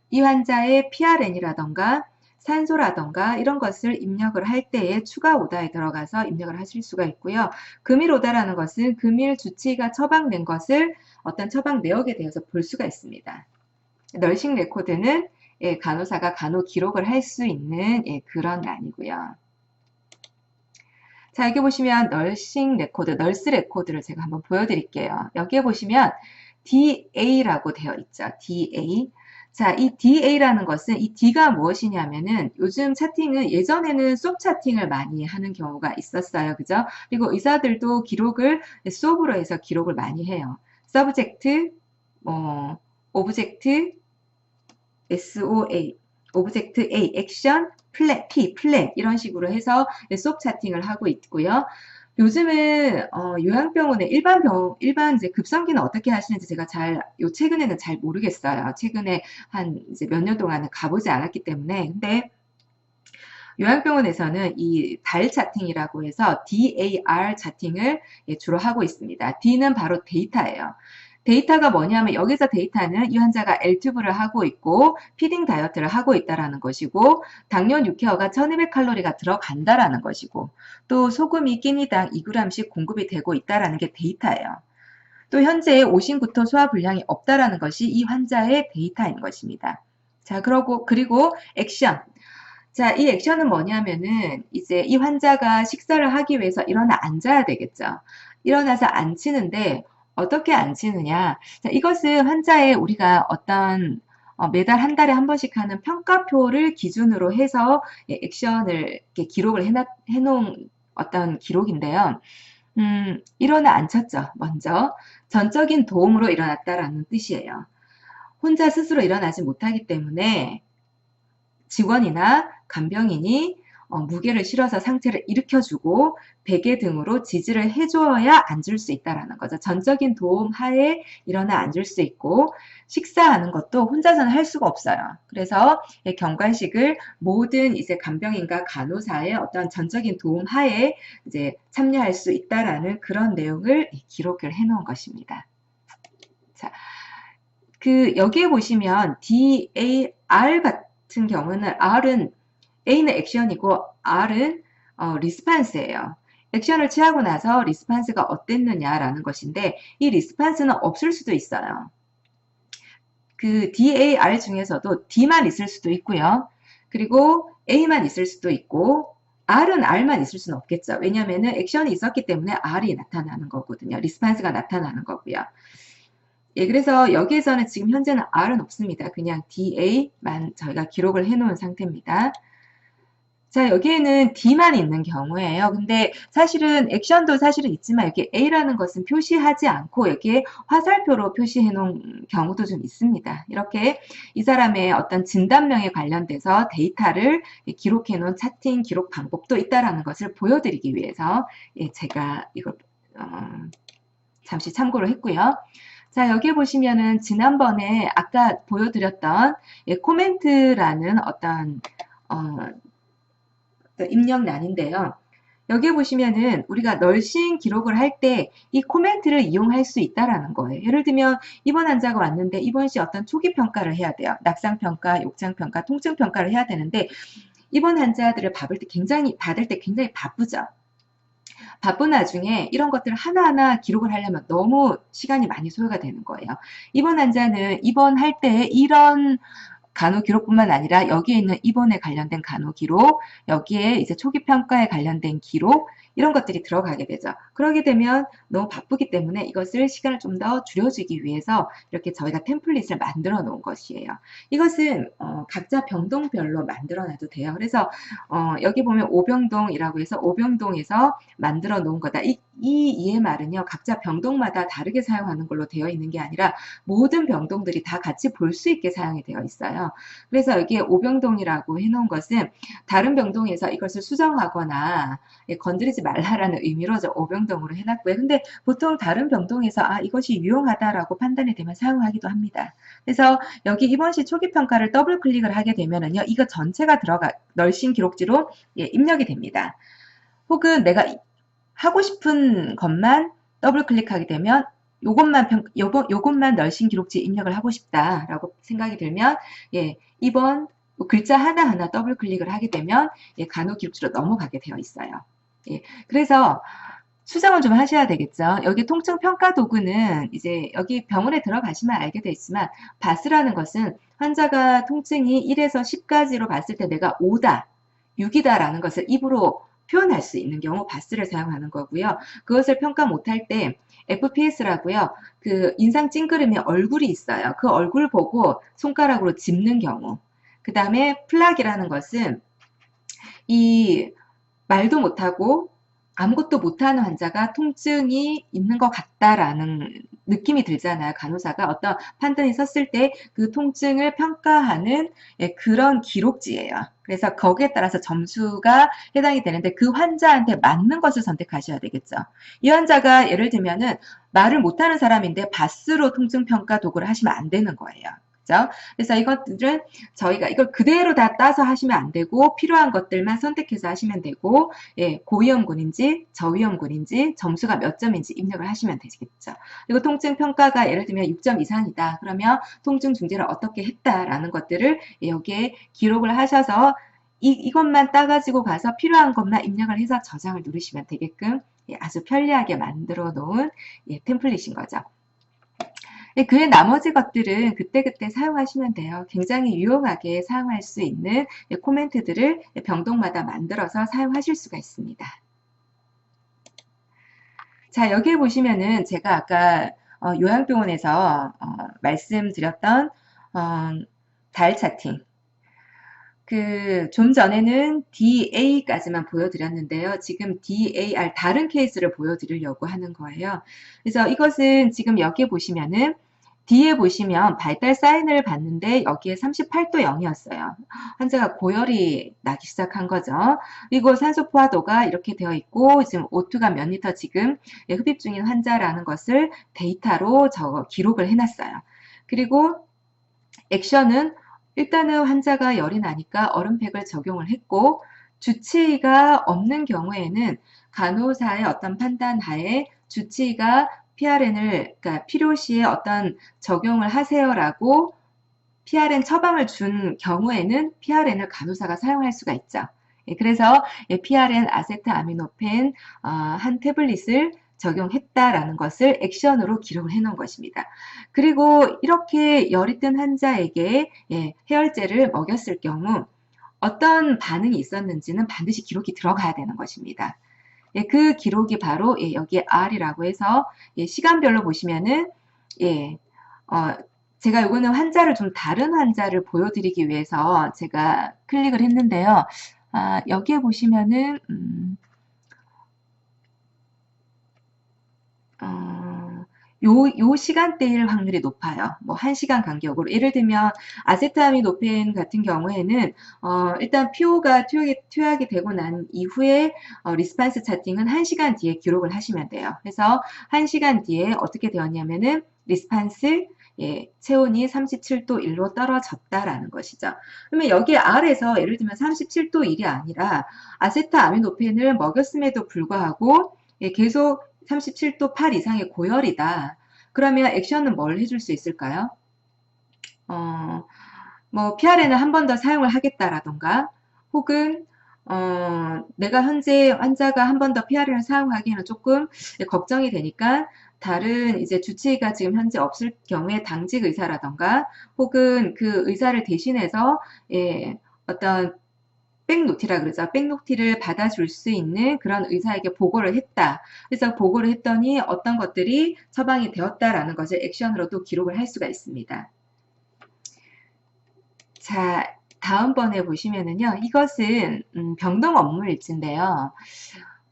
이 환자의 PRN이라던가 산소라던가 이런 것을 입력을 할 때에 추가 오다에 들어가서 입력을 하실 수가 있고요. 금일 오다라는 것은 금일 주치의가 처방된 것을 어떤 처방 내역에 대해서 볼 수가 있습니다. 널싱 레코드는 간호사가 간호 기록을 할 수 있는 그런 란이고요. 자, 여기 보시면 널싱 레코드, 널스 레코드를 제가 한번 보여드릴게요. 여기에 보시면 DA라고 되어 있죠. DA. 자, 이 DA라는 것은 이 D가 무엇이냐면은 요즘 차팅은 예전에는 수업 차팅을 많이 하는 경우가 있었어요. 그죠? 그리고 의사들도 기록을 수업으로 해서 기록을 많이 해요. 서브젝트, 오브젝트, SOA, 오브젝트 A, 액션, 플랜, P, 플랜 이런 식으로 해서 수업 차팅을 하고 있고요. 요즘은 요양병원의 일반 이제 급성기는 어떻게 하시는지 제가 최근에는 잘 모르겠어요. 최근에 한 이제 몇 년 동안은 가보지 않았기 때문에. 근데 요양병원에서는 이 달 차팅이라고 해서 DAR 차팅을 주로 하고 있습니다. D는 바로 데이터예요. 데이터가 뭐냐면 여기서 데이터는 이 환자가 L튜브를 하고 있고 피딩 다이어트를 하고 있다라는 것이고 당뇨 6개월가 1200칼로리가 들어간다라는 것이고 또 소금이 끼니당 2g씩 공급이 되고 있다라는 게 데이터예요. 또 현재 오심부터 소화불량이 없다라는 것이 이 환자의 데이터인 것입니다. 자, 그리고 액션. 자, 이 액션은 뭐냐면은 이제 이 환자가 식사를 하기 위해서 일어나 앉아야 되겠죠. 일어나서 앉히는데 어떻게 앉히느냐. 자, 이것은 환자의 우리가 어떤 매달 한 달에 한 번씩 하는 평가표를 기준으로 해서 액션을 이렇게 기록을 해놓은 어떤 기록인데요. 일어나 앉혔죠. 먼저 전적인 도움으로 일어났다라는 뜻이에요. 혼자 스스로 일어나지 못하기 때문에 직원이나 간병인이 무게를 실어서 상체를 일으켜주고 베개 등으로 지지를 해줘야 앉을 수 있다라는 거죠. 전적인 도움 하에 일어나 앉을 수 있고 식사하는 것도 혼자서는 할 수가 없어요. 그래서 경관식을 모든 이제 간병인과 간호사의 어떤 전적인 도움 하에 이제 참여할 수 있다라는 그런 내용을 기록을 해놓은 것입니다. 자, 여기에 보시면 DAR 같은 경우는 A는 액션이고 R은 리스판스예요. 액션을 취하고 나서 리스판스가 어땠느냐라는 것인데 이 리스판스는 없을 수도 있어요. 그 DAR 중에서도 D만 있을 수도 있고요. 그리고 A만 있을 수도 있고 R은 R만 있을 수는 없겠죠. 왜냐하면 액션이 있었기 때문에 R이 나타나는 거거든요. 리스판스가 나타나는 거고요. 예, 그래서 여기에서는 지금 현재는 R은 없습니다. 그냥 DA만 저희가 기록을 해놓은 상태입니다. 자, 여기에는 D만 있는 경우예요. 근데 사실은 액션도 사실은 있지만 여기 A라는 것은 표시하지 않고 여기에 화살표로 표시해 놓은 경우도 좀 있습니다. 이렇게 이 사람의 어떤 진단명에 관련돼서 데이터를 기록해 놓은 차팅 기록 방법도 있다라는 것을 보여드리기 위해서 제가 이걸 잠시 참고를 했고요. 자, 여기 보시면은 지난번에 아까 보여드렸던 코멘트라는 어떤 입력란인데요. 여기 보시면은 우리가 널싱 기록을 할 때 이 코멘트를 이용할 수 있다라는 거예요. 예를 들면 입원 환자가 왔는데 입원 시 어떤 초기 평가를 해야 돼요. 낙상평가, 욕창평가, 통증평가를 해야 되는데 입원 환자들을 받을 때 굉장히 바쁘죠. 바쁜 와중에 이런 것들을 하나하나 기록을 하려면 너무 시간이 많이 소요가 되는 거예요. 입원 환자는 입원할 때 이런 간호 기록뿐만 아니라 여기에 있는 입원에 관련된 간호 기록, 여기에 이제 초기 평가에 관련된 기록, 이런 것들이 들어가게 되죠. 그러게 되면 너무 바쁘기 때문에 이것을 시간을 좀 더 줄여주기 위해서 이렇게 저희가 템플릿을 만들어 놓은 것이에요. 이것은 각자 병동별로 만들어 놔도 돼요. 그래서 여기 보면 오병동이라고 해서 오병동에서 만들어 놓은 거다. 이 EMR은요, 각자 병동마다 다르게 사용하는 걸로 되어 있는 게 아니라 모든 병동들이 다 같이 볼 수 있게 사용이 되어 있어요. 그래서 여기에 오병동이라고 해놓은 것은 다른 병동에서 이것을 수정하거나 건드리지 말라라는 의미로 오병동으로 해놨고요. 근데 보통 다른 병동에서 이것이 유용하다라고 판단이 되면 사용하기도 합니다. 그래서 여기 입원 시 초기 평가를 더블 클릭을 하게 되면은요, 이거 전체가 널싱 기록지로 입력이 됩니다. 혹은 내가 하고 싶은 것만 더블 클릭하게 되면 요것만 널싱 기록지 입력을 하고 싶다라고 생각이 들면 입원 글자 하나하나 더블 클릭을 하게 되면 간호 기록지로 넘어가게 되어 있어요. 그래서 수정을 좀 하셔야 되겠죠. 여기 통증 평가 도구는 이제 여기 병원에 들어가시면 알게 돼 있지만 바스라는 것은 환자가 통증이 1에서 10까지로 봤을 때 내가 5다, 6이다라는 것을 입으로 표현할 수 있는 경우 바스를 사용하는 거고요. 그것을 평가 못할 때 FPS라고요. 그 인상 찡그림에 얼굴이 있어요. 그 얼굴 보고 손가락으로 짚는 경우. 그 다음에 플락이라는 것은 이 말도 못하고 아무것도 못하는 환자가 통증이 있는 것 같다라는 느낌이 들잖아요. 간호사가 어떤 판단이 섰을 때 그 통증을 평가하는 그런 기록지예요. 그래서 거기에 따라서 점수가 해당이 되는데 그 환자한테 맞는 것을 선택하셔야 되겠죠. 이 환자가 예를 들면은 말을 못하는 사람인데 바스로 통증 평가 도구를 하시면 안 되는 거예요. 그죠? 그래서 이것들은 저희가 이걸 그대로 다 따서 하시면 안 되고 필요한 것들만 선택해서 하시면 되고 고위험군인지 저위험군인지 점수가 몇 점인지 입력을 하시면 되겠죠. 그리고 통증 평가가 예를 들면 6점 이상이다. 그러면 통증 중재를 어떻게 했다라는 것들을 여기에 기록을 하셔서 이것만 따가지고 가서 필요한 것만 입력을 해서 저장을 누르시면 되게끔 아주 편리하게 만들어 놓은 템플릿인 거죠. 그 나머지 것들은 그때그때 사용하시면 돼요. 굉장히 유용하게 사용할 수 있는 코멘트들을 병동마다 만들어서 사용하실 수가 있습니다. 자, 여기에 보시면은 제가 아까 요양병원에서 말씀드렸던 달 차팅. 좀 전에는 DA까지만 보여드렸는데요. 지금 DAR 다른 케이스를 보여드리려고 하는 거예요. 그래서 이것은 지금 여기 보시면은 뒤에 보시면 바이탈 사인을 봤는데 여기에 38도 0이었어요. 환자가 고열이 나기 시작한 거죠. 그리고 산소 포화도가 이렇게 되어 있고 지금 O2가 몇 리터 지금 흡입 중인 환자라는 것을 데이터로 기록을 해놨어요. 그리고 액션은 일단은 환자가 열이 나니까 얼음팩을 적용을 했고 주치의가 없는 경우에는 간호사의 어떤 판단 하에 주치의가 PRN을 그러니까 필요시에 어떤 적용을 하세요라고 PRN 처방을 준 경우에는 PRN을 간호사가 사용할 수가 있죠. 그래서 PRN 아세트아미노펜 한 태블릿을 적용했다라는 것을 액션으로 기록을 해놓은 것입니다. 그리고 이렇게 열이 뜬 환자에게 해열제를 먹였을 경우 어떤 반응이 있었는지는 반드시 기록이 들어가야 되는 것입니다. 그 기록이 바로 여기에 R이라고 해서 시간별로 보시면은 제가 이거는 환자를 좀 다른 환자를 보여드리기 위해서 제가 클릭을 했는데요. 여기에 보시면은 요 시간대일 확률이 높아요. 뭐 1시간 간격으로. 예를 들면 아세트아미노펜 같은 경우에는 일단 PO가 투약이 되고 난 이후에 리스판스 차팅은 1시간 뒤에 기록을 하시면 돼요. 그래서 1시간 뒤에 어떻게 되었냐면은 리스판스 체온이 37도 1로 떨어졌다라는 것이죠. 그러면 여기 R에서 예를 들면 37도 1이 아니라 아세트아미노펜을 먹였음에도 불구하고 계속 37도 8 이상의 고열이다. 그러면 액션은 뭘 해줄 수 있을까요? 뭐 PRN을 한 번 더 사용을 하겠다라던가 혹은 내가 현재 환자가 한 번 더 PRN을 사용하기에는 조금 걱정이 되니까 다른 이제 주치의가 지금 현재 없을 경우에 당직 의사라던가 혹은 그 의사를 대신해서 어떤 백노티라 그러죠. 백노티를 받아줄 수 있는 그런 의사에게 보고를 했다. 그래서 보고를 했더니 어떤 것들이 처방이 되었다라는 것을 액션으로도 기록을 할 수가 있습니다. 자, 다음번에 보시면은요. 이것은 병동 업무 일지인데요.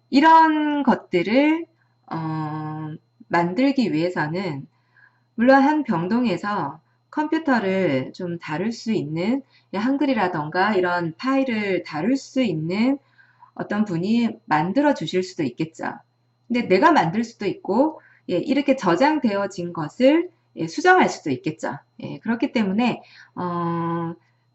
이런 것들을 만들기 위해서는 물론 한 병동에서 컴퓨터를 좀 다룰 수 있는 한글이라던가 이런 파일을 다룰 수 있는 어떤 분이 만들어 주실 수도 있겠죠. 근데 내가 만들 수도 있고 이렇게 저장되어진 것을 수정할 수도 있겠죠. 그렇기 때문에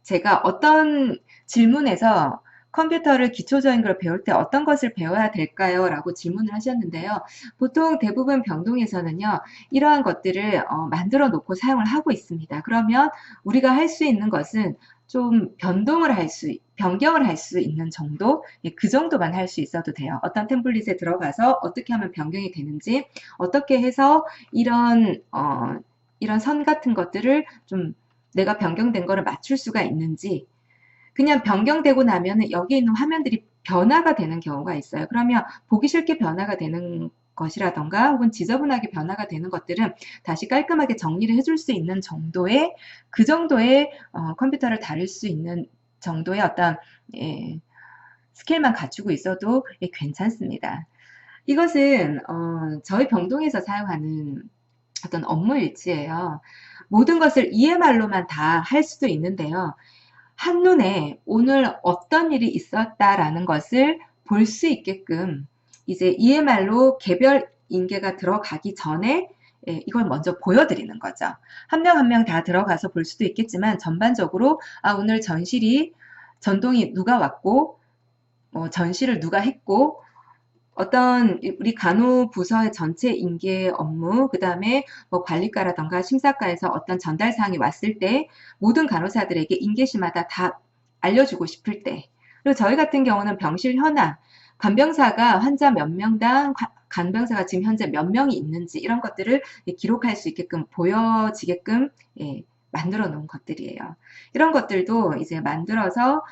제가 어떤 질문에서 컴퓨터를 기초적인 걸 배울 때 어떤 것을 배워야 될까요? 라고 질문을 하셨는데요. 보통 대부분 병동에서는요, 이러한 것들을 만들어 놓고 사용을 하고 있습니다. 그러면 우리가 할 수 있는 것은 좀 변경을 할 수 있는 정도? 그 정도만 할 수 있어도 돼요. 어떤 템플릿에 들어가서 어떻게 하면 변경이 되는지, 어떻게 해서 이런 선 같은 것들을 좀 내가 변경된 거를 맞출 수가 있는지, 그냥 변경되고 나면 여기 있는 화면들이 변화가 되는 경우가 있어요. 그러면 보기 싫게 변화가 되는 것이라던가 혹은 지저분하게 변화가 되는 것들은 다시 깔끔하게 정리를 해줄 수 있는 정도의 그 정도의 컴퓨터를 다룰 수 있는 정도의 어떤 스킬만 갖추고 있어도 괜찮습니다. 이것은 저희 병동에서 사용하는 어떤 업무 일지예요. 모든 것을 EMR로만 다 할 수도 있는데요. 한눈에 오늘 어떤 일이 있었다라는 것을 볼 수 있게끔 이제 EMR로 개별 인계가 들어가기 전에 이걸 먼저 보여드리는 거죠. 한 명 한 명 다 들어가서 볼 수도 있겠지만 전반적으로 오늘 전동이 누가 왔고 전시를 누가 했고 어떤 우리 간호부서의 전체 인계 업무, 그 다음에 뭐 관리과라던가 심사과에서 어떤 전달 사항이 왔을 때 모든 간호사들에게 인계시마다 다 알려주고 싶을 때, 그리고 저희 같은 경우는 병실 현황, 간병사가 환자 몇 명당 간병사가 지금 현재 몇 명이 있는지 이런 것들을 기록할 수 있게끔 보여지게끔 만들어 놓은 것들이에요. 이런 것들도 이제 만들어서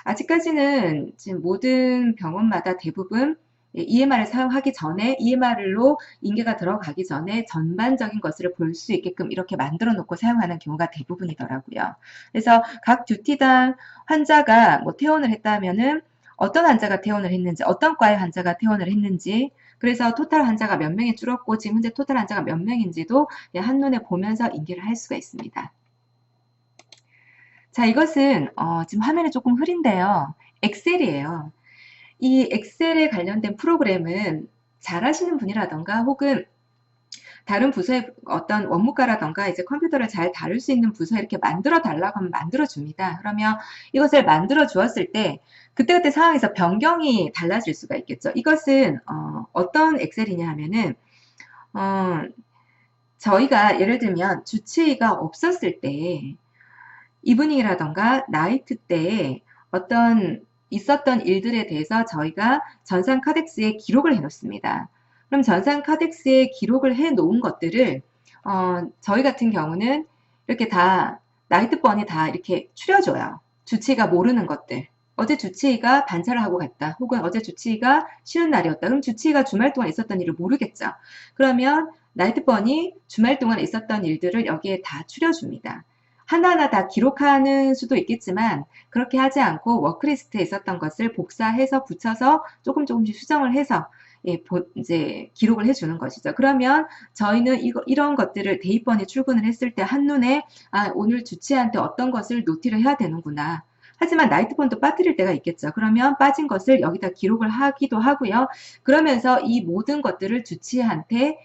아직까지는 지금 모든 병원마다 대부분 EMR을 사용하기 전에 EMR로 인계가 들어가기 전에 전반적인 것을 볼 수 있게끔 이렇게 만들어 놓고 사용하는 경우가 대부분이더라고요. 그래서 각 듀티당 환자가 뭐 퇴원을 했다면은 어떤 환자가 퇴원을 했는지, 어떤 과의 환자가 퇴원을 했는지, 그래서 토탈 환자가 몇 명이 줄었고 지금 현재 토탈 환자가 몇 명인지도 한눈에 보면서 인계를 할 수가 있습니다. 자, 이것은 지금 화면이 조금 흐린데요. 엑셀이에요. 이 엑셀에 관련된 프로그램은 잘 하시는 분이라던가 혹은 다른 부서의 어떤 원무과라던가 이제 컴퓨터를 잘 다룰 수 있는 부서 이렇게 만들어 달라고 하면 만들어 줍니다. 그러면 이것을 만들어 주었을 때 그때그때 상황에서 변경이 달라질 수가 있겠죠. 이것은 어떤 엑셀이냐 하면은 어, 저희가 예를 들면 주치의가 없었을 때 이브닝이라던가 나이트 때에 어떤 있었던 일들에 대해서 저희가 전산 카덱스에 기록을 해 놓습니다. 그럼 전산 카덱스에 기록을 해 놓은 것들을 저희 같은 경우는 이렇게 다 나이트 번이 다 이렇게 추려줘요. 주치의가 모르는 것들. 어제 주치의가 반차를 하고 갔다. 혹은 어제 주치의가 쉬는 날이었다. 그럼 주치의가 주말 동안 있었던 일을 모르겠죠. 그러면 나이트 번이 주말 동안 있었던 일들을 여기에 다 추려줍니다. 하나하나 다 기록하는 수도 있겠지만 그렇게 하지 않고 워크리스트에 있었던 것을 복사해서 붙여서 조금씩 수정을 해서 이제 기록을 해주는 것이죠. 그러면 저희는 이런 것들을 대입번에 출근을 했을 때 한눈에 오늘 주치의한테 어떤 것을 노티를 해야 되는구나. 하지만 나이트번도 빠뜨릴 때가 있겠죠. 그러면 빠진 것을 여기다 기록을 하기도 하고요. 그러면서 이 모든 것들을 주치의한테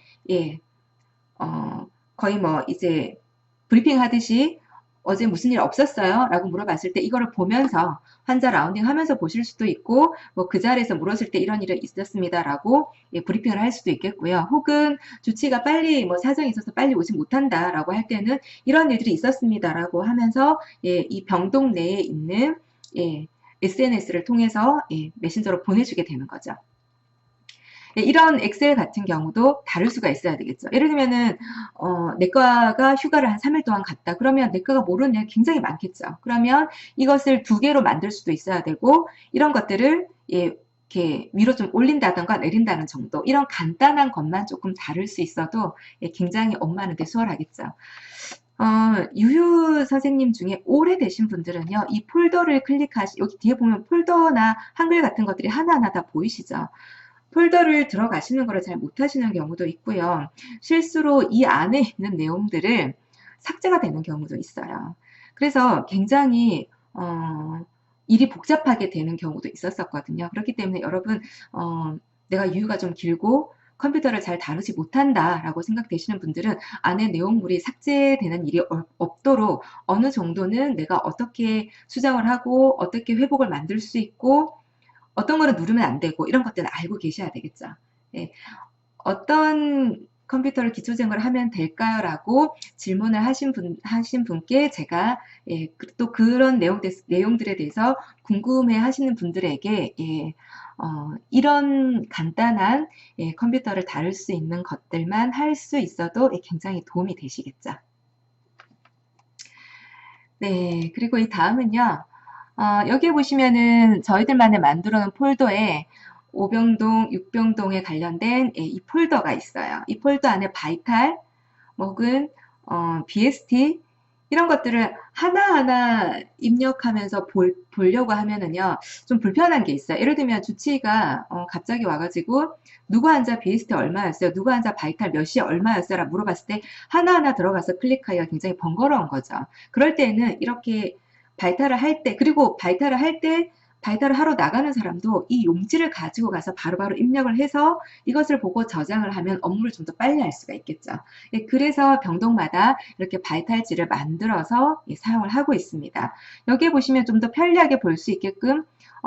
거의 뭐 이제 브리핑 하듯이 어제 무슨 일 없었어요? 라고 물어봤을 때 이거를 보면서 환자 라운딩 하면서 보실 수도 있고 뭐 그 자리에서 물었을 때 이런 일이 있었습니다 라고 브리핑을 할 수도 있겠고요. 혹은 주치가 빨리 뭐 사정이 있어서 빨리 오지 못한다 라고 할 때는 이런 일들이 있었습니다 라고 하면서 이 병동 내에 있는 SNS를 통해서 메신저로 보내주게 되는 거죠. 이런 엑셀 같은 경우도 다를 수가 있어야 되겠죠. 예를 들면은 내과가 휴가를 한 3일 동안 갔다. 그러면 내과가 모르는 일 굉장히 많겠죠. 그러면 이것을 2개로 만들 수도 있어야 되고 이런 것들을 이렇게 위로 좀 올린다던가 내린다는 정도 이런 간단한 것만 조금 다를 수 있어도 굉장히 업무하는데 수월하겠죠. 유휴 선생님 중에 오래되신 분들은요, 이 폴더를 여기 뒤에 보면 폴더나 한글 같은 것들이 하나하나 다 보이시죠? 폴더를 들어가시는 것을 잘 못하시는 경우도 있고요. 실수로 이 안에 있는 내용들을 삭제가 되는 경우도 있어요. 그래서 굉장히 일이 복잡하게 되는 경우도 있었었거든요. 그렇기 때문에 여러분 내가 유휴가 좀 길고 컴퓨터를 잘 다루지 못한다라고 생각되시는 분들은 안에 내용물이 삭제되는 일이 없도록 어느 정도는 내가 어떻게 수정을 하고 어떻게 회복을 만들 수 있고 어떤 거는 누르면 안 되고 이런 것들은 알고 계셔야 되겠죠. 예. 어떤 컴퓨터를 기초제공을 하면 될까요? 라고 질문을 하신 분께 제가 또 그런 내용들에 대해서 궁금해 하시는 분들에게 이런 간단한 컴퓨터를 다룰 수 있는 것들만 할 수 있어도 굉장히 도움이 되시겠죠. 네, 그리고 이 다음은요. 여기에 보시면은 저희들만의 만들어 놓은 폴더에 5병동, 6병동에 관련된 이 폴더가 있어요. 이 폴더 안에 바이탈, 혹은 BST 이런 것들을 하나하나 입력하면서 보려고 하면은요, 좀 불편한 게 있어요. 예를 들면 주치의가 갑자기 와가지고 누구 환자 BST 얼마였어요? 누구 환자 바이탈 몇 시에 얼마였어요? 라고 물어봤을 때 하나하나 들어가서 클릭하기가 굉장히 번거로운 거죠. 그럴 때는 이렇게 바이탈을 할 때, 그리고 바이탈을 할 때 바이탈을 하러 나가는 사람도 이 용지를 가지고 가서 바로바로 입력을 해서 이것을 보고 저장을 하면 업무를 좀 더 빨리 할 수가 있겠죠. 그래서 병동마다 이렇게 바이탈지를 만들어서 사용을 하고 있습니다. 여기에 보시면 좀 더 편리하게 볼 수 있게끔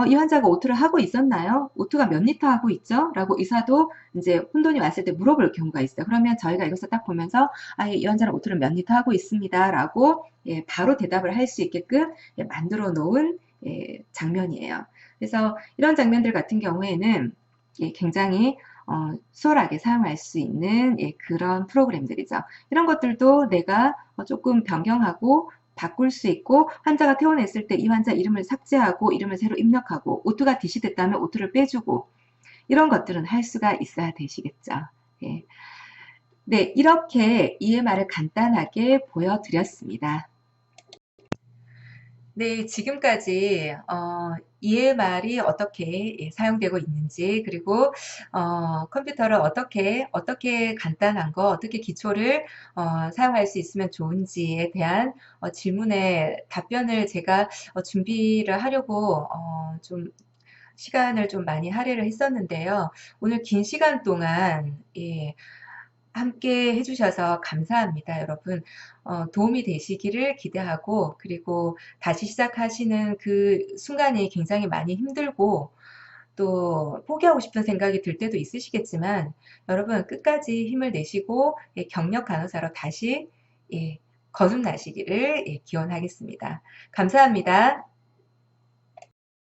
이 환자가 오투를 하고 있었나요? 오투가 몇 리터 하고 있죠? 라고 의사도 이제 혼돈이 왔을 때 물어볼 경우가 있어요. 그러면 저희가 이것을 딱 보면서 이 환자는 오투를 몇 리터 하고 있습니다. 라고 바로 대답을 할 수 있게끔 만들어 놓은 장면이에요. 그래서 이런 장면들 같은 경우에는 굉장히 수월하게 사용할 수 있는 그런 프로그램들이죠. 이런 것들도 내가 조금 변경하고 바꿀 수 있고 환자가 퇴원했을 때 이 환자 이름을 삭제하고 이름을 새로 입력하고 오투가 디시됐다면 오투를 빼주고 이런 것들은 할 수가 있어야 되시겠죠. 예. 네, 이렇게 EMR을 간단하게 보여드렸습니다. 네, 지금까지 EMR이 어떻게 사용되고 있는지, 그리고 컴퓨터를 어떻게 간단한 거, 어떻게 기초를 사용할 수 있으면 좋은지에 대한 질문에 답변을 제가 준비를 하려고 좀 시간을 좀 많이 할애를 했었는데요. 오늘 긴 시간 동안 예, 함께 해주셔서 감사합니다, 여러분. 도움이 되시기를 기대하고, 그리고 다시 시작하시는 그 순간이 굉장히 많이 힘들고, 또 포기하고 싶은 생각이 들 때도 있으시겠지만, 여러분 끝까지 힘을 내시고, 예, 경력 간호사로 다시 예, 거듭나시기를 예, 기원하겠습니다. 감사합니다.